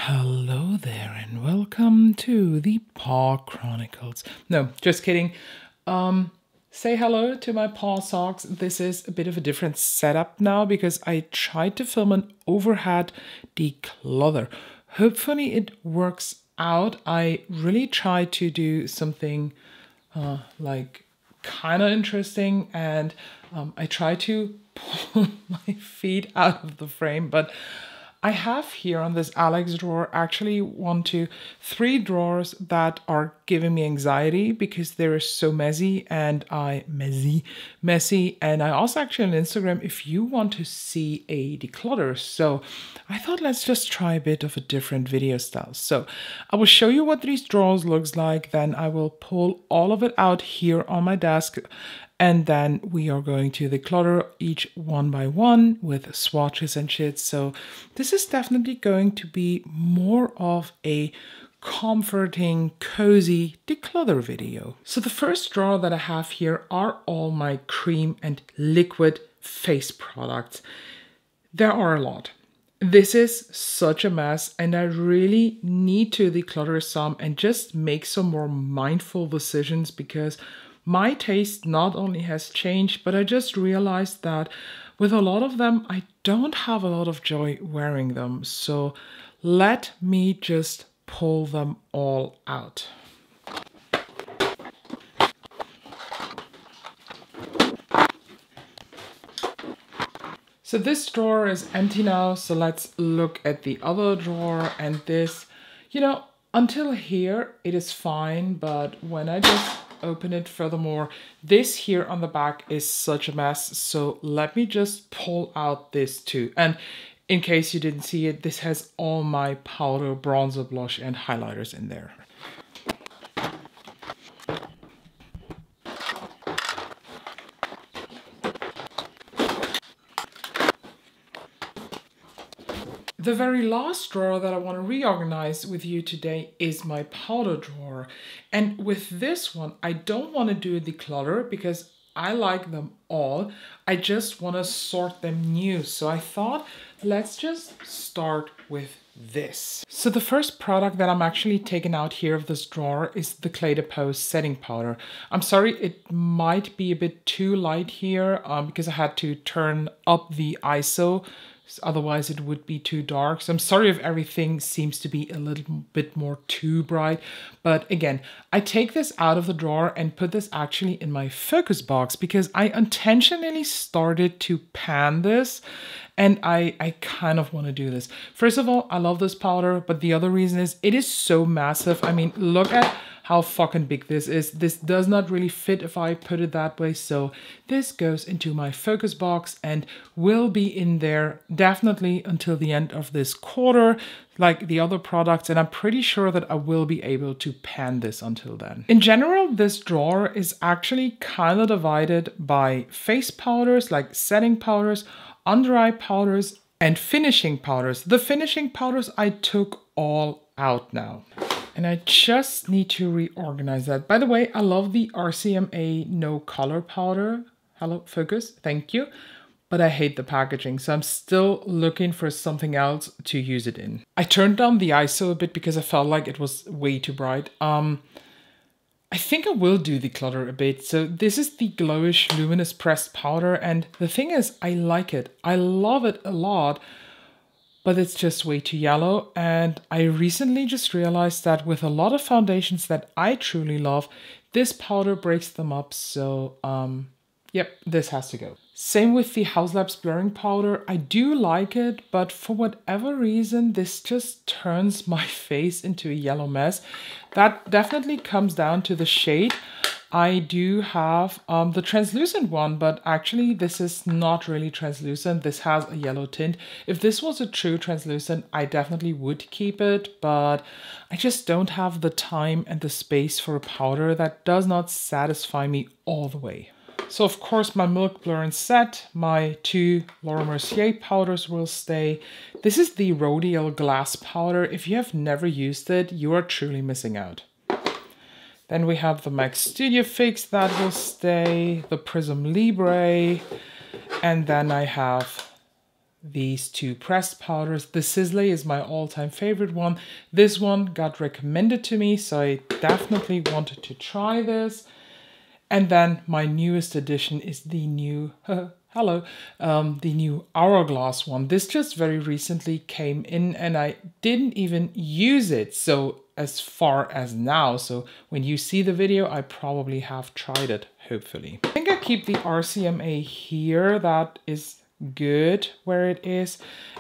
Hello there and welcome to the Paw Chronicles. No, just kidding. Say hello to my paw socks. This is a bit of a different setup now because I tried to film an overhead declutter. Hopefully it works out. I really tried to do something like kind of interesting, and I try to pull my feet out of the frame, but I have here on this Alex drawer actually 3 drawers that are giving me anxiety because they're so messy, and messy. And I also actually on Instagram if you want to see a declutter. So I thought let's just try a bit of a different video style. So I will show you what these drawers looks like. Then I will pull all of it out here on my desk. And then we are going to declutter each one by one with swatches and shit. So this is definitely going to be more of a comforting, cozy declutter video. So the first drawer that I have here are all my cream and liquid face products. There are a lot. This is such a mess, and I really need to declutter some and just make some more mindful decisions because my taste not only has changed, but I just realized that with a lot of them, I don't have a lot of joy wearing them. So let me just pull them all out. So this drawer is empty now, so let's look at the other drawer. And this, until here it is fine, but when I just open it furthermore, this here on the back is such a mess. So let me just pull out this too. And in case you didn't see it, this has all my powder, bronzer, blush, and highlighters in there. The very last drawer that I want to reorganize with you today is my powder drawer. And with this one, I don't want to do a declutter because I like them all. I just want to sort them new. So I thought, let's just start with this. So the first product that I'm actually taking out here of this drawer is the Clay de Pose setting powder. I'm sorry, it might be a bit too light here because I had to turn up the ISO. Otherwise it would be too dark. So I'm sorry if everything seems to be a little bit more too bright. But again, I take this out of the drawer and put this actually in my focus box because I intentionally started to pan this. And I kind of want to do this. First of all, I love this powder, but the other reason is it is so massive. I mean, look at how fucking big this is. This does not really fit if I put it that way. So this goes into my focus box and will be in there definitely until the end of this quarter, like the other products. And I'm pretty sure that I will be able to pan this until then. In general, this drawer is actually kind of divided by face powders, like setting powders, under eye powders, and finishing powders. The finishing powders I took all out now. And I just need to reorganize that. By the way, I love the RCMA No Color powder. Hello, focus, thank you. But I hate the packaging, so I'm still looking for something else to use it in. I turned down the ISO a bit because I felt like it was way too bright. I think I will do declutter a bit. So this is the Glowish Luminous Pressed Powder. And the thing is, I like it. I love it a lot, but it's just way too yellow. And I recently just realized that with a lot of foundations that I truly love, this powder breaks them up. So yep, this has to go. Same with the Haus Labs blurring powder. I do like it, but for whatever reason, this just turns my face into a yellow mess. That definitely comes down to the shade. I do have the translucent one, but actually this is not really translucent. This has a yellow tint. If this was a true translucent, I definitely would keep it, but I just don't have the time and the space for a powder that does not satisfy me all the way. So of course my Milk Blur and Set, my 2 Laura Mercier powders will stay. This is the Rodial Glass powder. If you have never used it, you are truly missing out. Then we have the MAC Studio Fix that will stay, the Prism Libre, and then I have these two pressed powders. The Sisley is my all-time favorite one. This one got recommended to me, so I definitely wanted to try this. And then my newest addition is the new, the new Hourglass one. This just very recently came in and I didn't even use it. So as far as now, so when you see the video, I probably have tried it, hopefully. I think I keep the RCMA here. That is good where it is.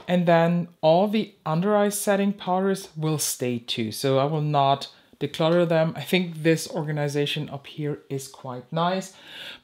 And then all the under eye setting powders will stay too. So I will not declutter them. I think this organization up here is quite nice.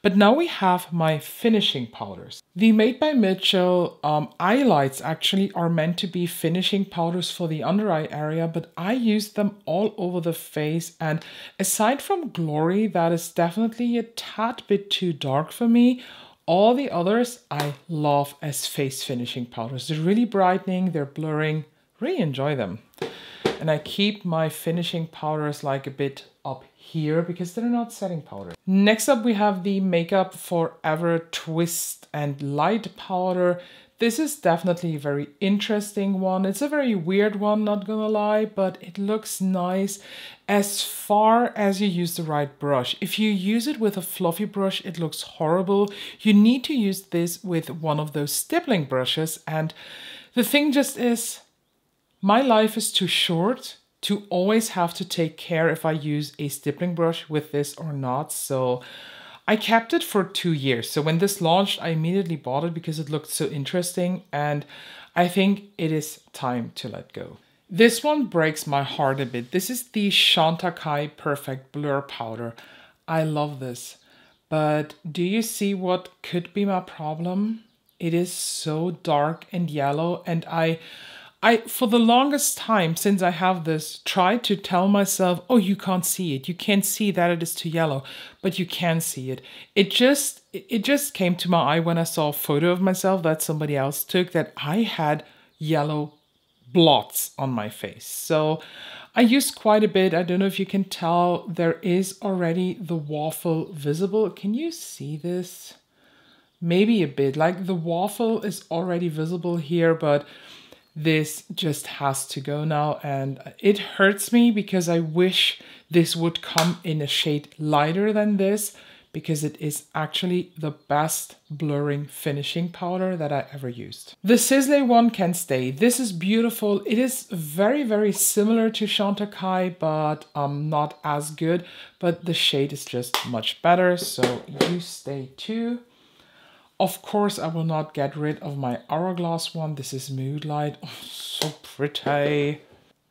But now we have my finishing powders. The Made by Mitchell eye lights actually are meant to be finishing powders for the under eye area, but I use them all over the face. And aside from Glory, that is definitely a tad bit too dark for me. All the others I love as face finishing powders. They're really brightening, they're blurring, really enjoy them. And I keep my finishing powders like a bit up here because they're not setting powder. Next up we have the Makeup Forever Twist and Light powder. This is definitely a very interesting one. It's a very weird one, not gonna lie, but it looks nice as far as you use the right brush. If you use it with a fluffy brush, it looks horrible. You need to use this with one of those stippling brushes. And the thing just is, my life is too short to always have to take care if I use a stippling brush with this or not. So I kept it for 2 years. So when this launched, I immediately bought it because it looked so interesting. And I think it is time to let go. This one breaks my heart a bit. This is the Chantecaille Perfect Blur Powder. I love this. But do you see what could be my problem? It is so dark and yellow, and I for the longest time since I have this, tried to tell myself, oh, you can't see it. You can't see that it is too yellow, but you can see it. It just came to my eye when I saw a photo of myself that somebody else took that I had yellow blots on my face. So I used quite a bit. I don't know if you can tell, there is already the waffle visible. Can you see this? Maybe a bit. Like the waffle is already visible here, but this just has to go now, and it hurts me because I wish this would come in a shade lighter than this, because it is actually the best blurring finishing powder that I ever used. The Sisley one can stay. This is beautiful. It is very, very similar to Chantecaille, but not as good, but the shade is just much better, so you stay too. Of course, I will not get rid of my Hourglass one. This is Moodlight. Oh, so pretty.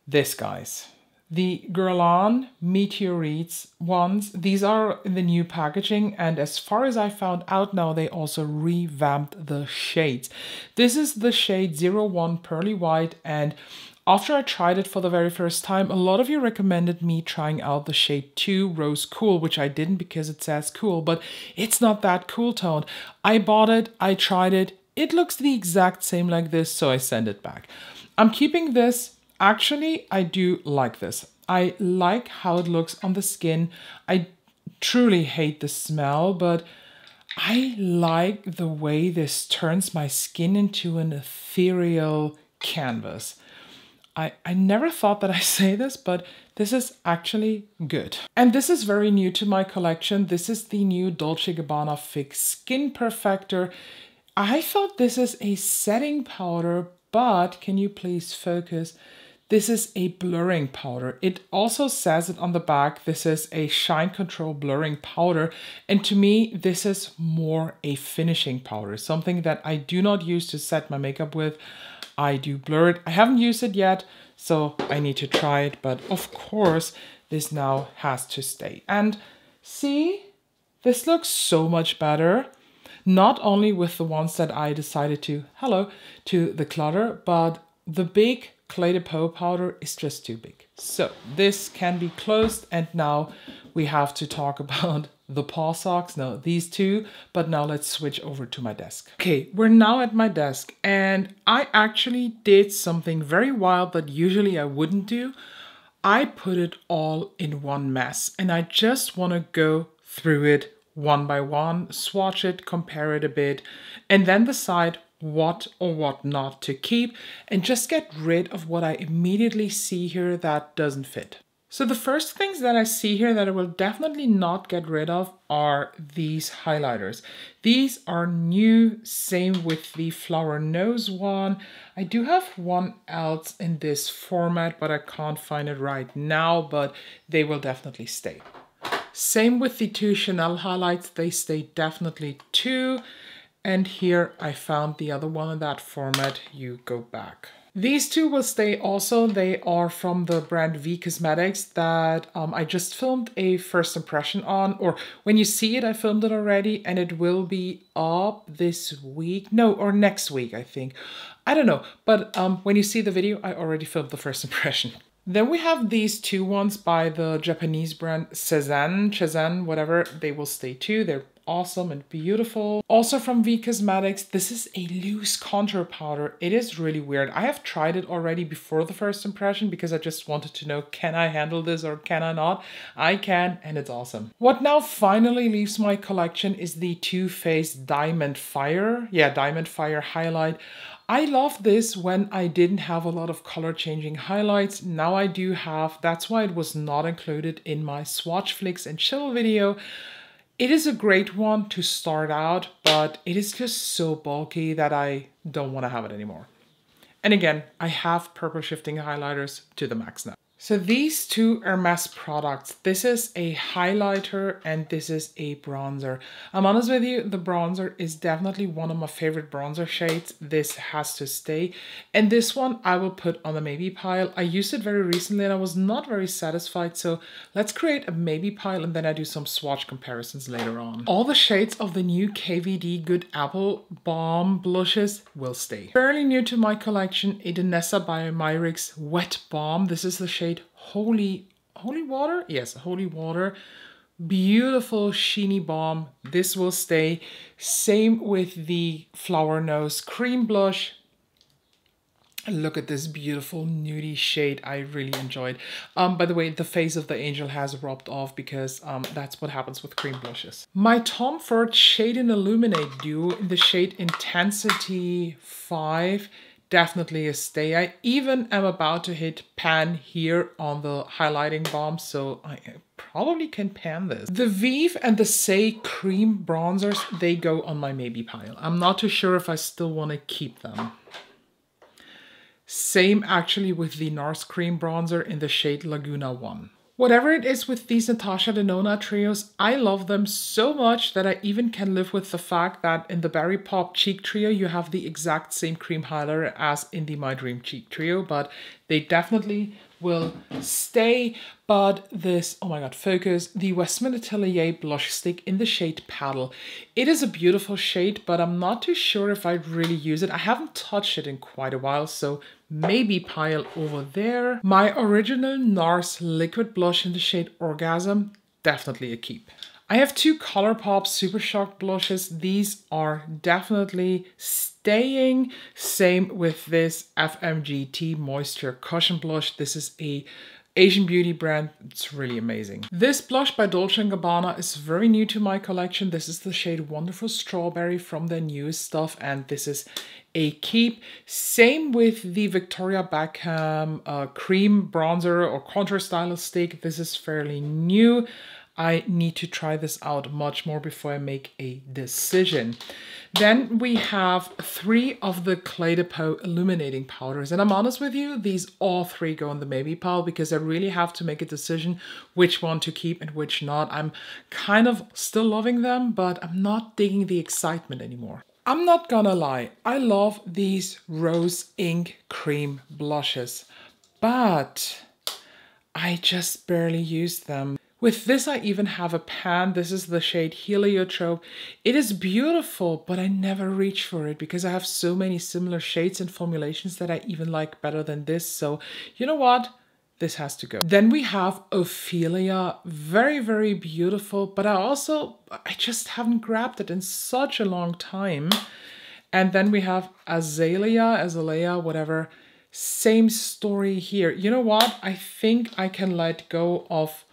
This, guys. The Guerlain Meteorites ones. These are in the new packaging. And as far as I found out now, they also revamped the shades. This is the shade 01 Pearly White. And after I tried it for the very first time, a lot of you recommended me trying out the shade 2 Rose Cool, which I didn't because it says cool, but it's not that cool toned. I bought it, I tried it, it looks the exact same like this, so I sent it back. I'm keeping this. Actually, I do like this. I like how it looks on the skin. I truly hate the smell, but I like the way this turns my skin into an ethereal canvas. I never thought that I say this, but this is actually good. And this is very new to my collection. This is the new Dolce & Gabbana Fix Skin Perfector. I thought this is a setting powder, but can you please focus? This is a blurring powder. It also says it on the back. This is a shine control blurring powder. And to me, this is more a finishing powder, something that I do not use to set my makeup with. I do blur it. I haven't used it yet, so I need to try it. But of course, this now has to stay. And see, this looks so much better. Not only with the ones that I decided to declutter, but the big Clé de Peau powder is just too big. So this can be closed, and now we have to talk about the paw socks. No, these two, but now let's switch over to my desk. Okay, we're now at my desk, and I actually did something very wild that usually I wouldn't do. I put it all in one mess, and I just want to go through it one by one, swatch it, compare it a bit, and then decide what or what not to keep and just get rid of what I immediately see here that doesn't fit. So the first things that I see here that I will definitely not get rid of are these highlighters. These are new, same with the flower nose one. I do have one else in this format, but I can't find it right now, but they will definitely stay. Same with the two Chanel highlights, they stay definitely too. And here I found the other one in that format, you go back. These two will stay also. They are from the brand V Cosmetics that I just filmed a first impression on, or when you see it, I filmed it already and it will be up this week. No, or next week, I think. I don't know, but when you see the video, I already filmed the first impression. Then we have these two ones by the Japanese brand Shenzhen, whatever. They will stay too. They're awesome and beautiful. Also from V Cosmetics, this is a loose contour powder. It is really weird. I have tried it already before the first impression because I just wanted to know, can I handle this or can I not? I can, and it's awesome. What now finally leaves my collection is the Too Faced Diamond Fire. Yeah, Diamond Fire highlight. I love this when I didn't have a lot of color changing highlights. Now I do have, that's why it was not included in my swatch flicks and chill video. It is a great one to start out, but it is just so bulky that I don't want to have it anymore. And again, I have purple shifting highlighters to the max now. So these two Hermes products, this is a highlighter and this is a bronzer. I'm honest with you, the bronzer is definitely one of my favorite bronzer shades. This has to stay. And this one I will put on the maybe pile. I used it very recently and I was not very satisfied. So let's create a maybe pile and then I do some swatch comparisons later on. All the shades of the new KVD Good Apple Balm blushes will stay. Fairly new to my collection, a Danessa by Myrix Wet Balm. This is the shade Holy Water? Yes, Holy Water. Beautiful sheeny balm. This will stay. Same with the Flower Nose Cream Blush. Look at this beautiful nudie shade. I really enjoyed. By the way, the face of the angel has rubbed off because that's what happens with cream blushes. My Tom Ford Shade and Illuminate Duo in the shade Intensity 5. Definitely a stay. I even am about to hit pan here on the highlighting balm, so I probably can pan this. The Vive and the Say cream bronzers, they go on my maybe pile. I'm not too sure if I still want to keep them. Same actually with the NARS cream bronzer in the shade Laguna 1. Whatever it is with these Natasha Denona trios, I love them so much that I even can live with the fact that in the Berry Pop Cheek Trio, you have the exact same cream highlighter as in the My Dream Cheek Trio, but they definitely will stay. But this, oh my god, focus, the Westman Atelier blush stick in the shade Paddle. It is a beautiful shade, but I'm not too sure if I'd really use it. I haven't touched it in quite a while, so maybe pile over there. My original NARS liquid blush in the shade Orgasm, definitely a keep. I have two ColourPop Super Shock blushes. These are definitely staying. Same with this FMGT Moisture Cushion Blush. This is a Asian beauty brand. It's really amazing. This blush by Dolce & Gabbana is very new to my collection. This is the shade Wonderful Strawberry from their newest stuff, and this is a keep. Same with the Victoria Beckham cream bronzer or contour stylist stick. This is fairly new. I need to try this out much more before I make a decision. Then we have 3 of the Clé de Peau illuminating powders. And I'm honest with you, these all 3 go in the maybe pile because I really have to make a decision which one to keep and which not. I'm kind of still loving them, but I'm not digging the excitement anymore. I'm not gonna lie, I love these Rose Ink Cream blushes, but I just barely use them. With this, I even have a pan. This is the shade Heliotrope. It is beautiful, but I never reach for it because I have so many similar shades and formulations that I even like better than this. So you know what? This has to go. Then we have Ophelia. Very, very beautiful, but I just haven't grabbed it in such a long time. And then we have Azalea, whatever. Same story here. You know what? I think I can let go of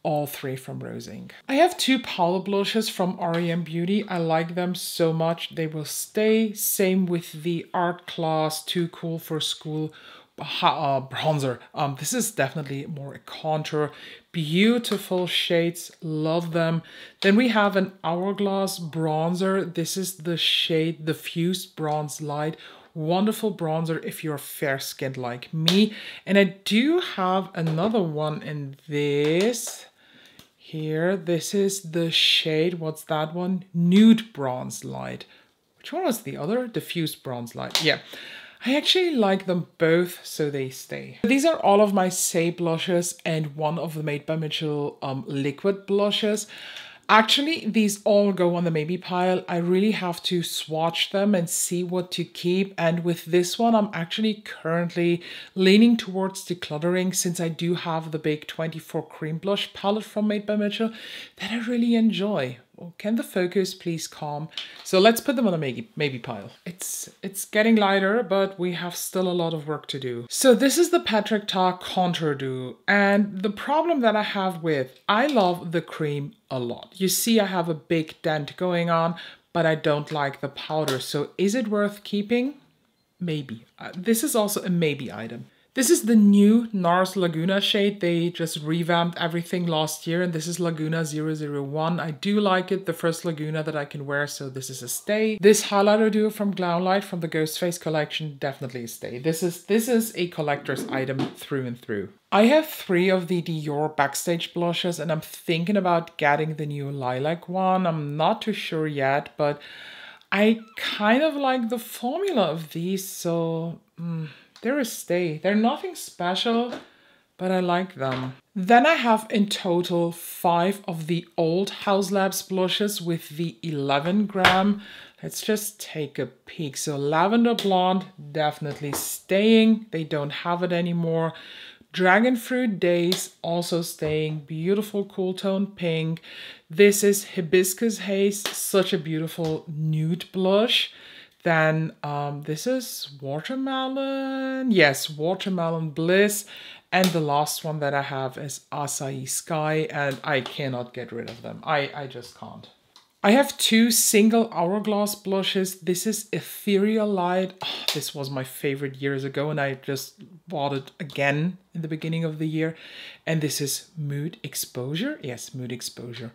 all three from Rose Inc. I have two powder blushes from R.E.M. Beauty. I like them so much. They will stay. Same with the Art Class Too Cool for School bronzer. This is definitely more a contour. Beautiful shades. Love them. Then we have an Hourglass bronzer. This is the shade Diffused Bronze Light. Wonderful bronzer if you're fair-skinned like me. And I do have another one in this here. This is the shade, what's that one? Nude Bronze Light. Which one was the other? Diffused Bronze Light. Yeah, I actually like them both, so they stay. These are all of my Say blushes and one of the Made by Mitchell liquid blushes. Actually, these all go on the maybe pile. I really have to swatch them and see what to keep. And with this one, I'm actually currently leaning towards decluttering, since I do have the big 24 cream blush palette from Made by Mitchell that I really enjoy. Well, can the focus please calm? So let's put them on a maybe pile. It's getting lighter, but we have still a lot of work to do. So this is the Patrick Ta Contour Dew. And the problem that I have with, I love the cream a lot. You see I have a big dent going on, but I don't like the powder. So is it worth keeping? Maybe. This is also a maybe item. This is the new NARS Laguna shade. They just revamped everything last year, and this is Laguna 001. I do like it, the first Laguna that I can wear, so this is a stay. This highlighter duo from Glownlight from the Ghostface collection, definitely a stay. This is a collector's item through and through. I have 3 of the Dior Backstage blushes, and I'm thinking about getting the new lilac one. I'm not too sure yet, but I kind of like the formula of these, so they're a stay. They're nothing special, but I like them. Then I have in total 5 of the old House Labs blushes with the 11 gram. Let's just take a peek. So Lavender Blonde, definitely staying. They don't have it anymore. Dragon Fruit Days, also staying. Beautiful cool tone pink. This is Hibiscus Haze, such a beautiful nude blush. Then this is Watermelon. Yes, Watermelon Bliss. And the last one that I have is Acai Sky, and I cannot get rid of them. I just can't. I have 2 single Hourglass blushes. This is Ethereal Light. Oh, this was my favorite years ago, and I just bought it again in the beginning of the year. And this is Mood Exposure. Yes, Mood Exposure.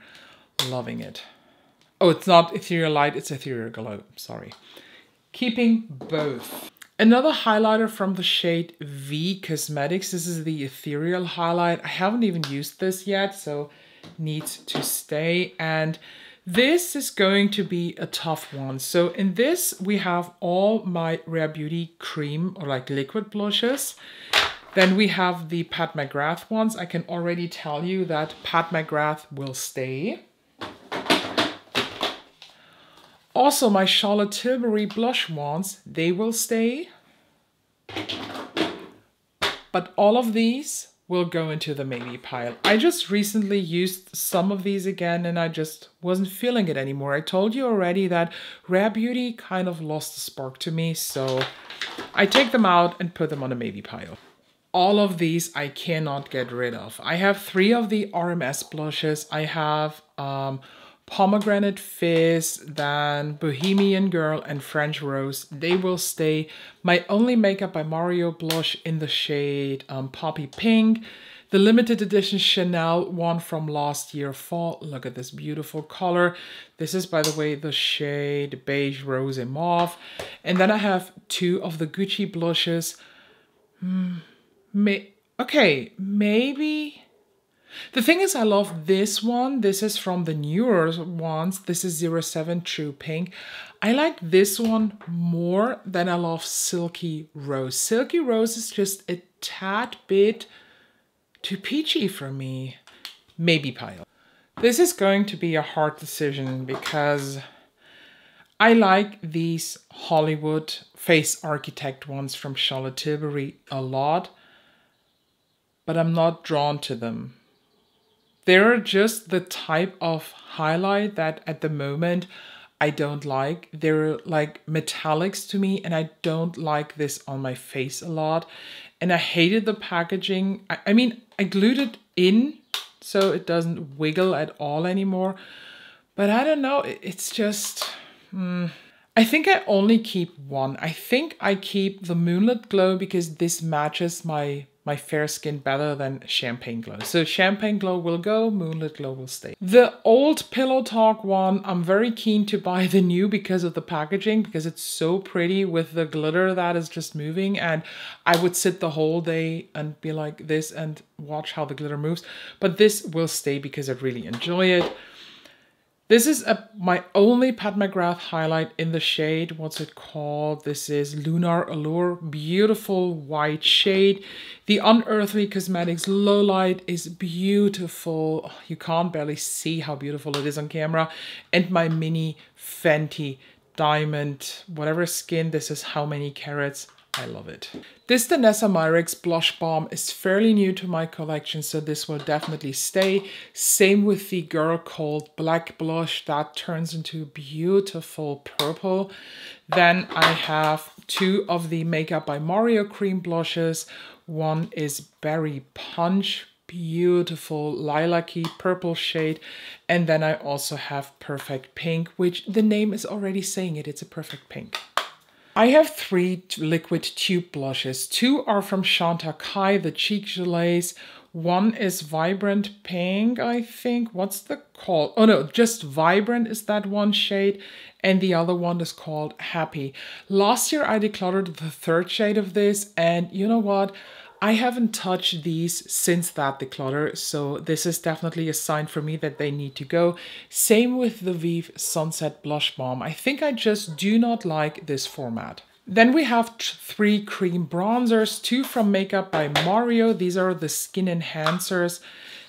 Loving it. Oh, it's not Ethereal Light, it's Ethereal Glow. Sorry. Keeping both. Another highlighter from the shade V Cosmetics. This is the Ethereal Highlight. I haven't even used this yet, so needs to stay. And this is going to be a tough one. So in this, we have all my Rare Beauty cream or like liquid blushes. Then we have the Pat McGrath ones. I can already tell you that Pat McGrath will stay. Also, my Charlotte Tilbury blush ones, they will stay. But all of these will go into the maybe pile. I just recently used some of these again, and I just wasn't feeling it anymore. I told you already that Rare Beauty kind of lost the spark to me, so I take them out and put them on a maybe pile. All of these I cannot get rid of. I have 3 of the RMS blushes. I have Pomegranate Fizz, then Bohemian Girl and French Rose. They will stay. My Only Makeup by Mario blush in the shade Poppy Pink. The limited edition Chanel one from last year fall. Look at this beautiful color. This is, by the way, the shade Beige Rose and Mauve. And then I have 2 of the Gucci blushes. Okay, maybe... The thing is, I love this one. This is from the newer ones. This is 07 True Pink. I like this one more than I love Silky Rose. Silky Rose is just a tad bit too peachy for me. Maybe pile. This is going to be a hard decision because I like these Hollywood Face Architect ones from Charlotte Tilbury a lot, but I'm not drawn to them. They're just the type of highlight that at the moment I don't like. They're like metallics to me, and I don't like this on my face a lot. And I hated the packaging. I mean, I glued it in so it doesn't wiggle at all anymore. But I don't know, it's just... I think I only keep one. I think I keep the Moonlit Glow because this matches my fair skin better than Champagne Glow. So Champagne Glow will go, Moonlit Glow will stay. The old Pillow Talk one, I'm very keen to buy the new because of the packaging, because it's so pretty with the glitter that is just moving. And I would sit the whole day and be like this and watch how the glitter moves. But this will stay because I really enjoy it. This is my only Pat McGrath highlight in the shade. What's it called? This is Lunar Allure. Beautiful white shade. The Unearthly Cosmetics Low Light is beautiful. You can't barely see how beautiful it is on camera. And my mini Fenty Diamond, whatever skin. This is How Many Carats. I love it. This Danessa Myricks Blush Balm is fairly new to my collection, so this will definitely stay. Same with the Girl Code Black Blush. That turns into beautiful purple. Then I have two of the Makeup by Mario cream blushes. One is Berry Punch, beautiful lilac-y purple shade. And then I also have Perfect Pink, which the name is already saying it. It's a perfect pink. I have three liquid tube blushes. Two are from Chantecaille, the Cheek Gelées. One is Vibrant Pink, I think. What's the call? Oh no, just Vibrant is that one shade. And the other one is called Happy. Last year I decluttered the third shade of this. And you know what? I haven't touched these since that declutter, so this is definitely a sign for me that they need to go. Same with the Vive Sunset Blush Balm. I think I just do not like this format. Then we have three cream bronzers, two from Makeup by Mario. These are the Skin Enhancers.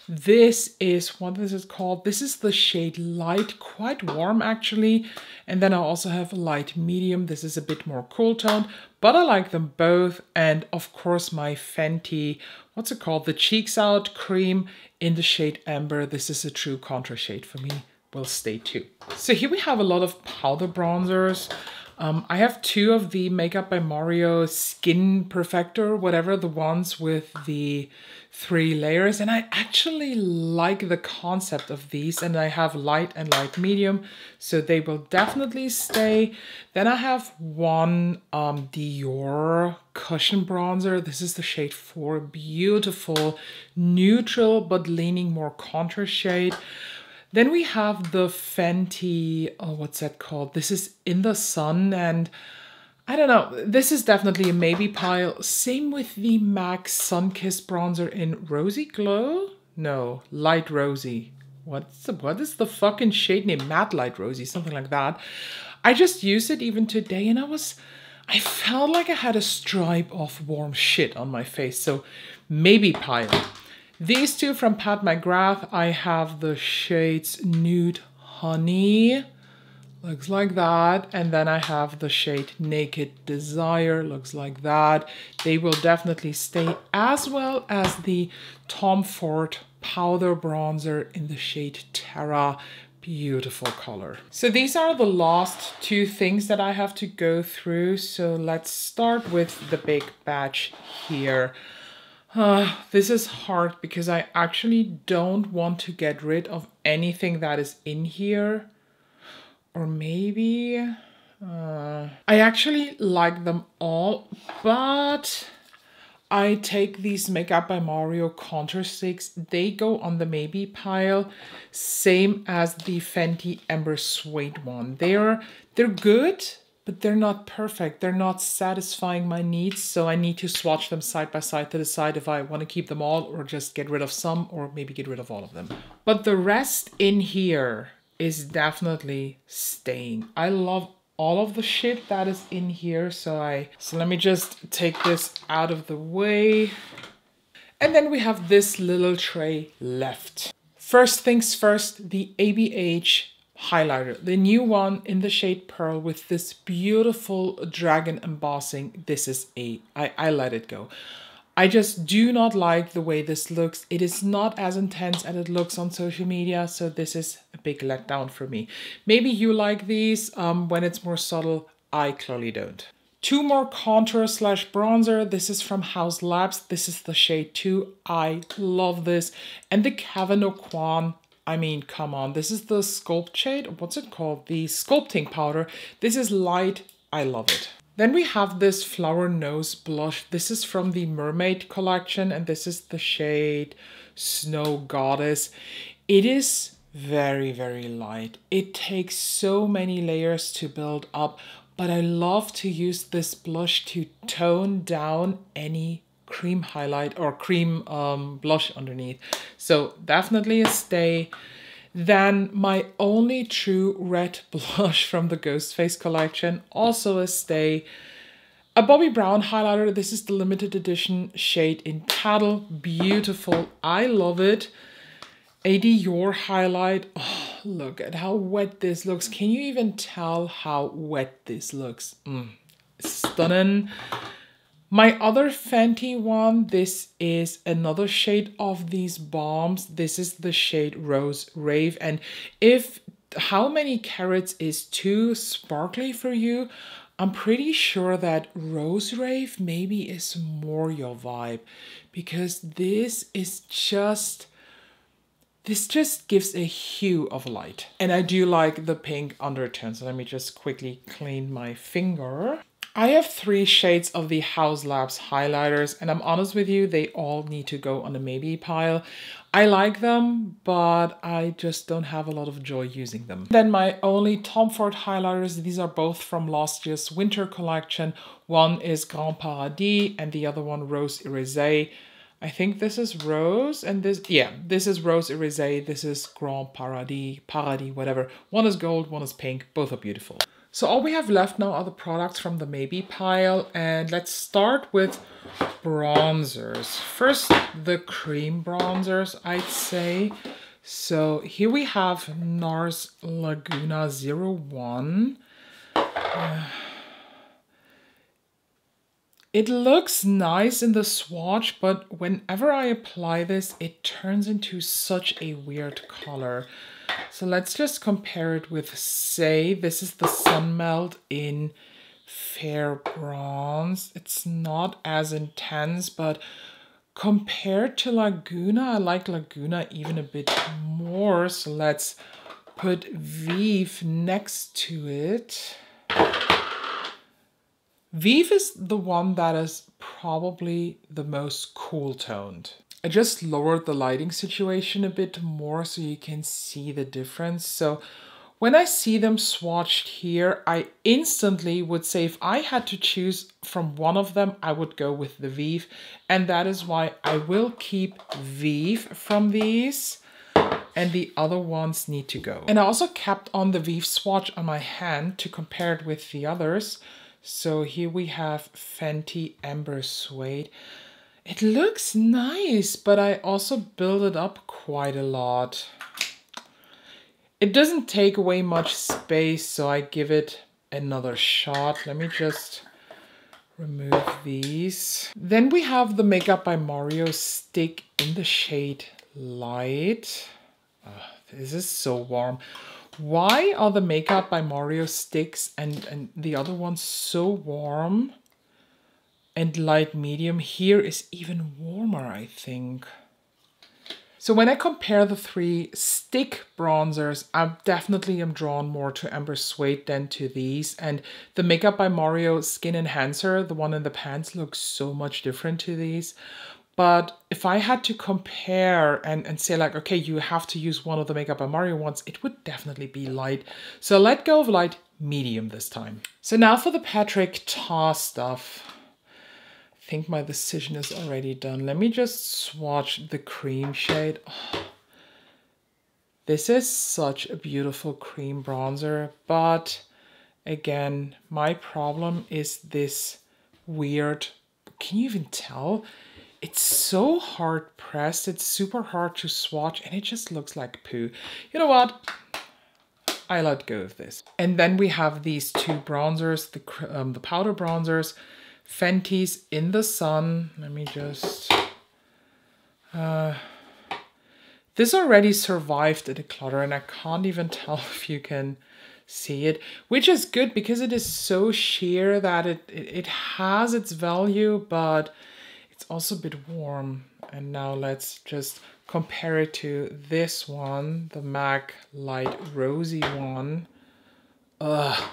This is, what is it called? This is the shade Light, quite warm actually. And then I also have Light Medium. This is a bit more cool toned, but I like them both. And of course my Fenty, what's it called? The Cheeks Out cream in the shade Amber. This is a true contour shade for me, will stay too. So here we have a lot of powder bronzers. I have two of the Makeup by Mario Skin Perfector, whatever, the ones with the 3 layers. And I actually like the concept of these, and I have light and light medium, so they will definitely stay. Then I have one Dior Cushion Bronzer. This is the shade 4, beautiful, neutral, but leaning more contour shade. Then we have the Fenty, oh, what's that called? This is In the Sun, and I don't know, this is definitely a maybe pile. Same with the MAC Sunkissed Bronzer in Rosy Glow? No, Light Rosy. What is the fucking shade name? Matte Light Rosy, something like that. I just used it even today, and I felt like I had a stripe of warm shit on my face, so maybe pile. These two from Pat McGrath, I have the shades Nude Honey, looks like that. And then I have the shade Naked Desire, looks like that. They will definitely stay, as well as the Tom Ford Powder Bronzer in the shade Terra. Beautiful color. So these are the last two things that I have to go through. So let's start with the big batch here. This is hard because I actually don't want to get rid of anything that is in here. Or maybe... I actually like them all, but I take these Makeup by Mario contour sticks. They go on the maybe pile, same as the Fenty Amber Suede one. They're good, but they're not perfect. They're not satisfying my needs, so I need to swatch them side by side to decide if I want to keep them all or just get rid of some, or maybe get rid of all of them. But the rest in here is definitely staying. I love all of the shit that is in here, so let me just take this out of the way. And then we have this little tray left. First things first, the ABH highlighter, the new one in the shade Pearl with this beautiful dragon embossing. This is I let it go. I just do not like the way this looks. It is not as intense as it looks on social media, so this is a big letdown for me. Maybe you like these when it's more subtle. I clearly don't. Two more contour slash bronzer. This is from House Labs. This is the shade 2. I love this. And the Kavanaugh Quan. I mean, come on. This is the Sculpt shade. What's it called? The Sculpting Powder. This is light. I love it. Then we have this Flower Nose blush. This is from the Mermaid collection. And this is the shade Snow Goddess. It is very, very light. It takes so many layers to build up. But I love to use this blush to tone down any cream highlight or cream blush underneath. So definitely a stay. Then my only true red blush from the Ghostface collection, also a stay. A Bobbi Brown highlighter. This is the limited edition shade in Paddle. Beautiful. I love it. A Dior highlight. Oh, look at how wet this looks. Can you even tell how wet this looks? Stunning. My other Fenty one, this is another shade of these bombs. This is the shade Rose Rave. And if How Many Carats is too sparkly for you, I'm pretty sure that Rose Rave maybe is more your vibe, because this just gives a hue of light. And I do like the pink undertone. So let me just quickly clean my finger. I have 3 shades of the House Labs highlighters, and I'm honest with you, they all need to go on the maybe pile. I like them, but I just don't have a lot of joy using them. Then my only Tom Ford highlighters, these are both from last year's winter collection. One is Grand Paradis and the other one Rose Irisé. I think this is Rose and this is Rose Irisé, this is Grand Paradis, whatever. One is gold, one is pink, both are beautiful. So all we have left now are the products from the maybe pile, and let's start with bronzers. First, the cream bronzers, I'd say. So here we have NARS Laguna 01. It looks nice in the swatch, but whenever I apply this, it turns into such a weird color. So let's just compare it with Say. This is the Sun Melt in Fair Bronze. It's not as intense, but compared to Laguna, I like Laguna even a bit more. So let's put Vive next to it. Vive is the one that is probably the most cool toned. I just lowered the lighting situation a bit more so you can see the difference. So when I see them swatched here, I instantly would say if I had to choose from one of them, I would go with the Vive. And that is why I will keep Vive from these, and the other ones need to go. And I also kept on the Vive swatch on my hand to compare it with the others. So here we have Fenty Amber Suede. It looks nice, but I also build it up quite a lot. It doesn't take away much space, so I give it another shot. Let me just remove these. Then we have the Makeup by Mario stick in the shade Light. This is so warm. Why are the Makeup by Mario sticks and the other ones so warm? And light medium here is even warmer, I think. So when I compare the 3 stick bronzers, I definitely am drawn more to Amber Suede than to these. And the Makeup by Mario Skin Enhancer, the one in the pants, looks so much different to these. But if I had to compare and say like, okay, you have to use one of the Makeup by Mario ones, it would definitely be light. So let go of light, medium this time. So now for the Patrick Ta stuff. I think my decision is already done. Let me just swatch the cream shade. Oh, this is such a beautiful cream bronzer, but again, my problem is this weird, can you even tell? It's so hard pressed, it's super hard to swatch, and it just looks like poo. You know what? I let go of this. And then we have these 2 bronzers, the powder bronzers. Fenty's In the Sun. Let me just... this already survived a declutter, and I can't even tell if you can see it, which is good because it is so sheer that it has its value, but it's also a bit warm. And now let's just compare it to this one, the MAC Light Rosy one. Ugh.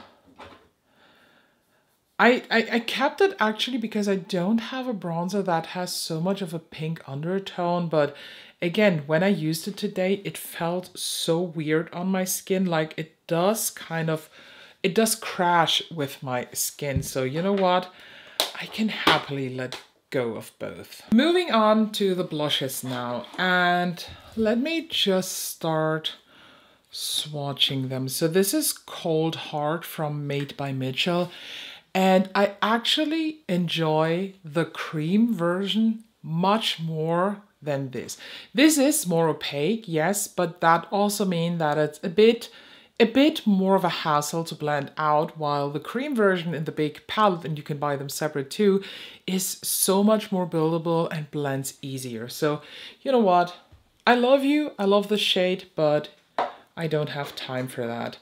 I kept it actually because I don't have a bronzer that has so much of a pink undertone, but again, when I used it today, it felt so weird on my skin. Like it does crash with my skin. So you know what? I can happily let go of both. Moving on to the blushes now, and let me just start swatching them. So this is Cold Heart from Made by Mitchell. And I actually enjoy the cream version much more than this. This is more opaque, yes, but that also means that it's a bit more of a hassle to blend out, while the cream version in the big palette, and you can buy them separate too, is so much more buildable and blends easier. So you know what? I love you, I love the shade, but I don't have time for that.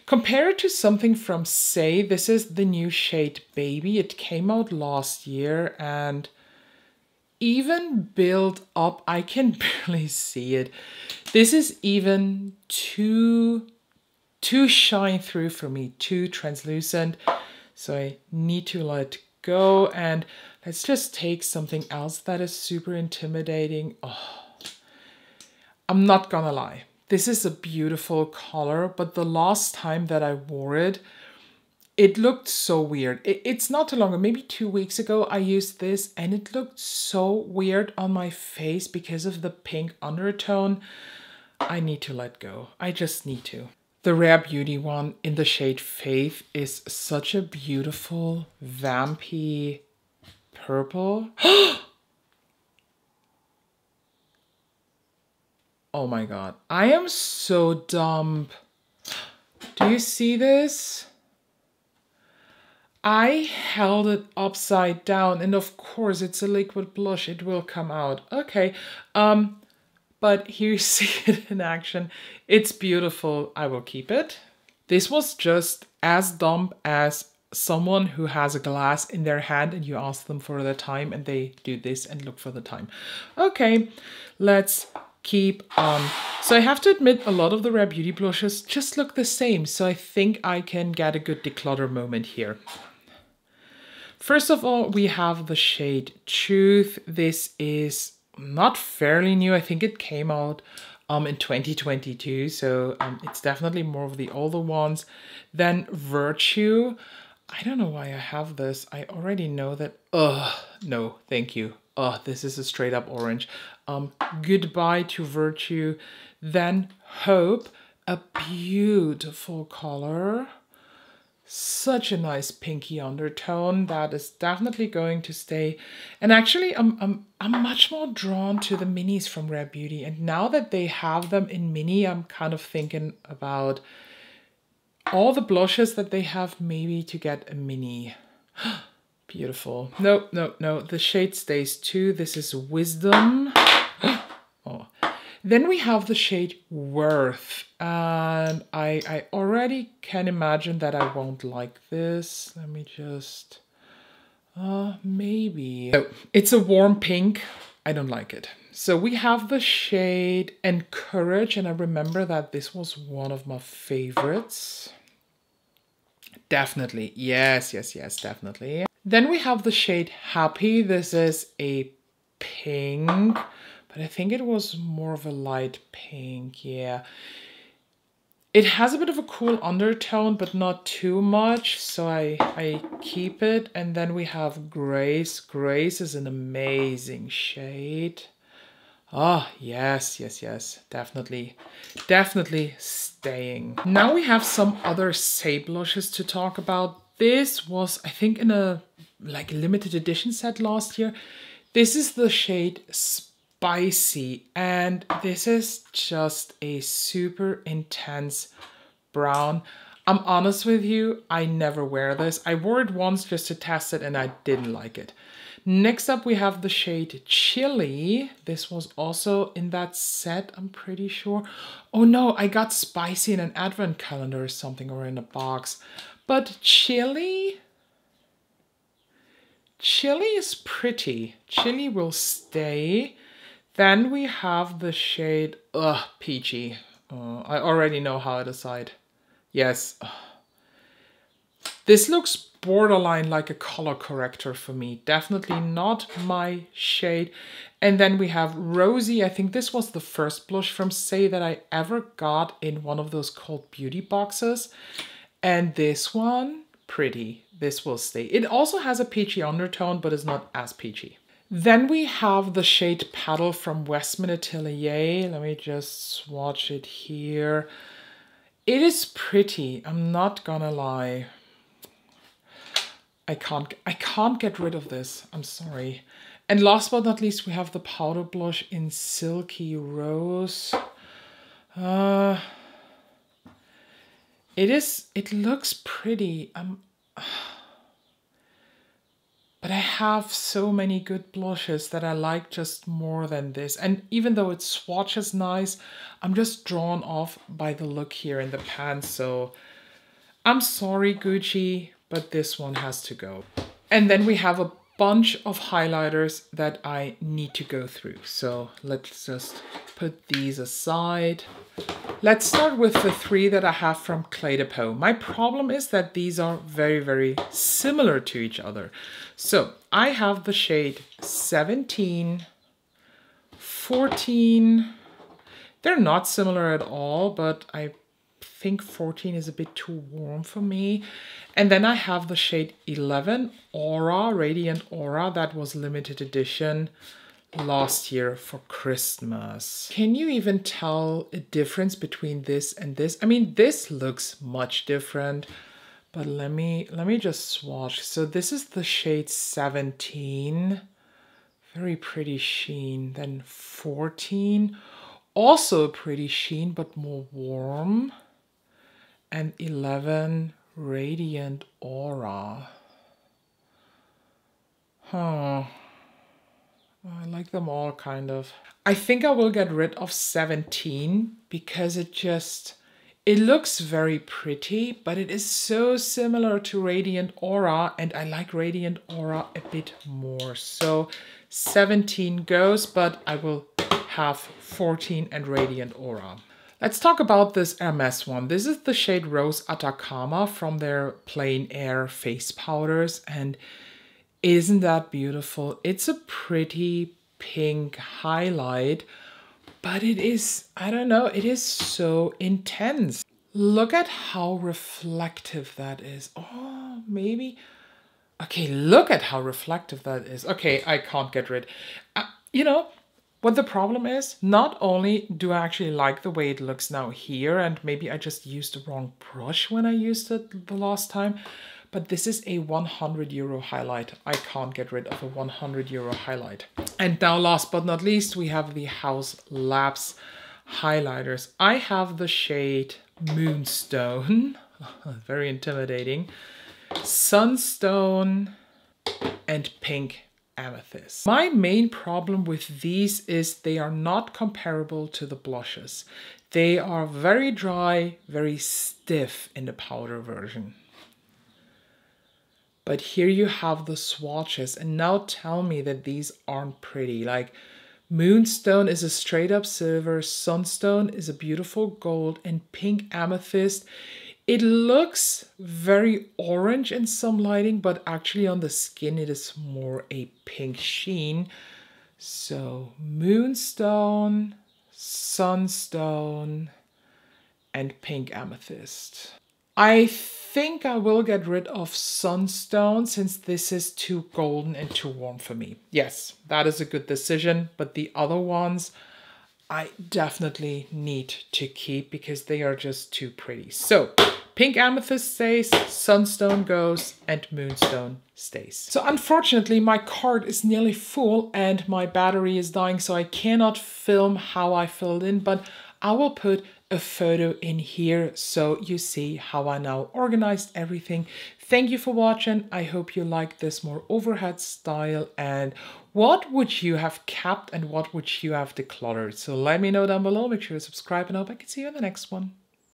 Compare it to something from Say. This is the new shade Baby. It came out last year, and even build up, I can barely see it. This is even too shine through for me, too translucent. So I need to let go, and let's just take something else that is super intimidating. Oh, I'm not gonna lie. This is a beautiful color, but the last time that I wore it, it looked so weird. It's not too long ago, maybe 2 weeks ago, I used this and it looked so weird on my face because of the pink undertone. I need to let go. I just need to. The Rare Beauty one in the shade Faith is such a beautiful, vampy purple. Oh my god, I am so dumb. Do you see this? I held it upside down, and of course it's a liquid blush, it will come out. Okay, but here you see it in action. It's beautiful, I will keep it. This was just as dumb as someone who has a glass in their hand and you ask them for the time and they do this and look for the time. Okay, let's keep on. So I have to admit, a lot of the Rare Beauty blushes just look the same, so I think I can get a good declutter moment here. First of all, we have the shade Truth. This is not fairly new. I think it came out in 2022, so it's definitely more of the older ones. Then Virtue. I don't know why I have this. I already know that. No, thank you. This is a straight up orange. Goodbye to Virtue. Then Hope, a beautiful color. Such a nice pinky undertone that is definitely going to stay. And actually, I'm much more drawn to the minis from Rare Beauty. And now that they have them in mini, I'm kind of thinking about all the blushes that they have, maybe to get a mini. Beautiful. No, no, no. The shade stays too. This is Wisdom. Oh. Then we have the shade Worth. And I already can imagine that I won't like this. Let me just... maybe. Oh, it's a warm pink. I don't like it. So we have the shade Encourage. And I remember that this was one of my favorites. Definitely. Yes, yes, yes, definitely. Then we have the shade Happy. This is a pink, but I think it was more of a light pink, yeah. It has a bit of a cool undertone, but not too much, so I keep it. And then we have Grace. Grace is an amazing shade. Ah, yes, yes, yes, definitely, definitely staying. Now we have some other Say blushes to talk about. This was, I think, in a limited edition set last year. This is the shade Spicy, and this is just a super intense brown. I'm honest with you, I never wear this. I wore it once just to test it and I didn't like it. Next up, we have the shade Chili. This was also in that set, I'm pretty sure. Oh no, I got Spicy in an advent calendar or something, or in a box. But Chili is pretty. Chili will stay. Then we have the shade Peachy. I already know how I decide. Yes. This looks borderline like a color corrector for me. Definitely not my shade. And then we have Rosy. I think this was the first blush from Say that I ever got in one of those Cult Beauty boxes. And this one, pretty. This will stay. It also has a peachy undertone, but is not as peachy. Then we have the shade Petal from Westman Atelier. Let me just swatch it here. It is pretty, I'm not gonna lie. I can't get rid of this, I'm sorry. And last but not least, we have the powder blush in Silky Rose. It looks pretty. But I have so many good blushes that I like just more than this. And even though its swatch is nice, I'm just drawn off by the look here in the pan. So I'm sorry, Gucci, but this one has to go. And then we have a bunch of highlighters that I need to go through. So let's just put these aside. Let's start with the three that I have from Clé de Peau. My problem is that these are very, very similar to each other. So I have the shade 17, 14. They're not similar at all, but I think 14 is a bit too warm for me. And then I have the shade 11, Aura, Radiant Aura. That was limited edition last year for Christmas. Can you even tell a difference between this and this? I mean, this looks much different, but let me just swatch. So this is the shade 17, very pretty sheen. Then 14, also a pretty sheen, but more warm. And 11, Radiant Aura. Huh. I like them all, kind of. I think I will get rid of 17 because it looks very pretty, but it is so similar to Radiant Aura, and I like Radiant Aura a bit more. So 17 goes, but I will have 14 and Radiant Aura. Let's talk about this Hermes one. This is the shade Rose Atacama from their Plain Air face powders, and isn't that beautiful? It's a pretty pink highlight, but it is, I don't know, it is so intense. Look at how reflective that is. Oh, maybe. Okay, look at how reflective that is. Okay, I can't get rid. You know what the problem is? Not only do I actually like the way it looks now here, and maybe I just used the wrong brush when I used it the last time, but this is a 100 euro highlight. I can't get rid of a 100 euro highlight. And now last but not least, we have the House Labs highlighters. I have the shade Moonstone, very intimidating, Sunstone, and Pink Amethyst. My main problem with these is they are not comparable to the blushes. They are very dry, very stiff in the powder version. But here you have the swatches, and now tell me that these aren't pretty. Like, Moonstone is a straight up silver, Sunstone is a beautiful gold, and Pink Amethyst, it looks very orange in some lighting, but actually on the skin it is more a pink sheen. So Moonstone, Sunstone, and Pink Amethyst. I think I will get rid of Sunstone since this is too golden and too warm for me. Yes, that is a good decision, but the other ones I definitely need to keep because they are just too pretty. So Pink amethyst stays, sunstone goes, and moonstone stays. So unfortunately my card is nearly full and my battery is dying, so I cannot film how I filled in, but I will put a photo in here so you see how I now organized everything. Thank you for watching. I hope you like this more overhead style, and what would you have kept and what would you have decluttered? So let me know down below. Make sure to subscribe and I hope I can see you in the next one.